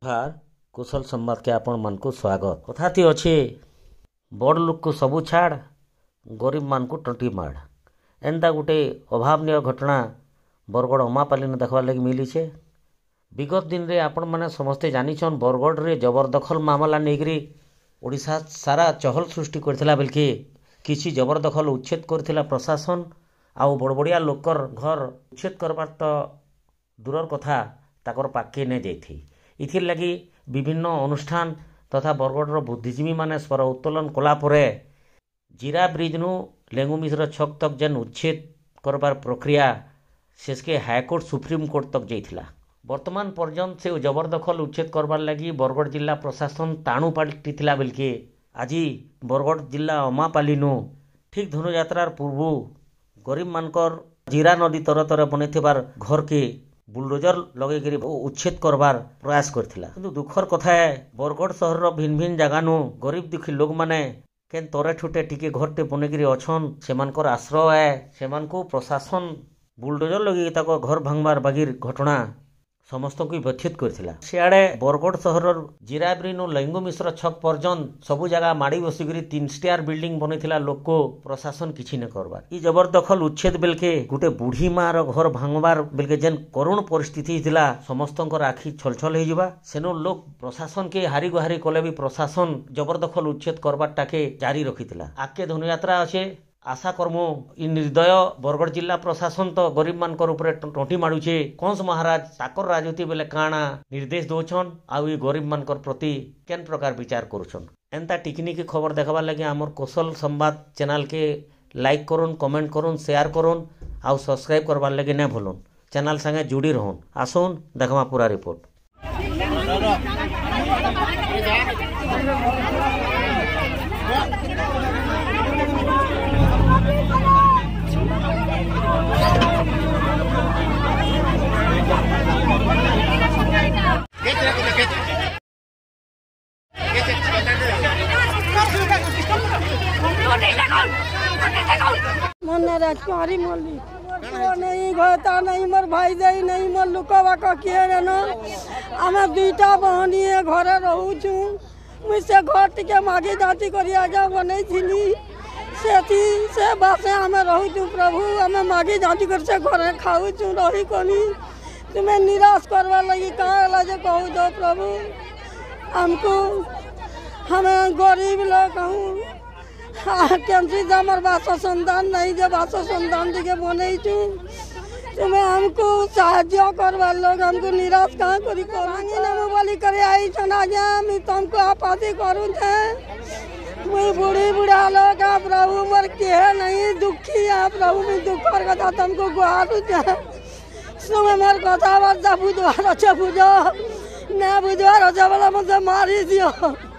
जोहार कुशल संवाद के आपण मान को स्वागत। कथाती अच्छे बड़ लोक को सबू छाड़ गरीब मान को टंटी माड़। एंता गोटे अभावनीय घटना बरगढ़ अमापाली ने देखवार लगी मिली छे। विगत दिन रे आपण माने समस्ते जानिछन बरगढ़ रे जबरदखल मामला नेगरी ओडिशा सारा चहल सृष्टि करथिला बेलके किछि जबरदखल उच्छेद करथिला प्रशासन आउ बड़बड़िया लोकर घर उच्छेद करबार तो दूरर कथा ताकर पाके ने जाइथि। इथिर लगी विभिन्न अनुष्ठान तथा बरगढ़ बुद्धिजीवी माने स्वर उत्तोलन कला परे जीरा ब्रिज नु लेंगु मिश्र छक तक जेन उच्छेद करबार प्रक्रिया शेषके हाईकोर्ट सुप्रीम कोर्ट तक जाइथिला। वर्तमान पर्यंत से जबरदखल उच्छेद करबार लगी बरगढ़ जिला प्रशासन ताणु पाटिथिला बेलके आज बरगढ़ जिला अमापाली नु ठीक धनुयात्रार पूर्व गरीब मानकर जीरा नदी तर तर बनेथिबार घर के बुलडोजर लगे उच्छेद करबार प्रयास करथिला। किंतु दुखर कथा है बरगढ़ शहर भिन्न भिन्न जगह नु गरीब दुखी लोग माने केन तरे छुटे टिके घरटे बनेगिरी अछन सेमानकर आश्रय है सेमानकु प्रशासन बुलडोजर लगे ताको घर भांगबार बागिर घटना समस्त को व्यथित करथिला। सियाड़े बरगढ़ शहर जीराब्री नु लेंगु मिश्र छक पर्यंत सबु जगह माड़ी बसिकरी 3 स्टार बिल्डिंग बनेथिला लोक को प्रशासन किछि न करबार। ई जबरदखल उच्छेद बेलके गुटे बुढ़ी माँ रो घर भांगबार बेलके जेन करुण परिस्थिति थिला समस्तंकर आखि छलछल हो जिबा। सेनो लोक प्रशासन के हारी गुहारी कले भी प्रशासन जबरदखल उच्छेद करबार टाके जारी रखिथिला। आके धनुयात्रा अच्छे आशा कर्मो इ निर्दय बरगढ़ जिला प्रशासन तो गरीब मानकर ऊपर टंटी मारुचे। कंस महाराज ताकर राजनीति बेले काना निर्देश दौछन आउ इ गरीब मानकर प्रति केन प्रकार विचार करुछन। एंता टिकनिकी खबर देखबार लगे आमर कुशल संवाद चैनल के लाइक करुन कमेंट करुन शेयर करुन आउ सब्सक्राइब करबार लगे न भूलुन। चैनल संगे जुड़ी रहन। आसुन देखमा पूरा रिपोर्ट। मन राजकुमारी मल्लिक नहीं घता नहीं मोर भाई दे नहीं मोर लुकवा किए न आम दुईटा बहनी घरे रोचु मुझसे घर टिके मागी जाति कर बन से बासे आम रोचु प्रभु आम मागी जाति कर से घरे खाऊचु रही कनी तुम्हें निराश करवा लगी कहा कहू दो प्रभु हमको हमें गरीब लोग कहूँ केमसी हमार बास संतान नहीं जो बास संतान टे बनईचु तुम्हें हमको साहाଯ୍य करवा लोग हमको निराश कहाँ करी बोली करे आई आज्ञा तुमको आपाती करूँ मुई बूढ़ी बुढ़ा लोग प्रभु मोर के नहीं दुखी है प्रभु मैं दुखर कथा तुमको गुहारू तुम्हें मोर कथबार्ता बुझवार अच्छे बुझ न बुझवार अच्छे बोला मुझे मारी दियो।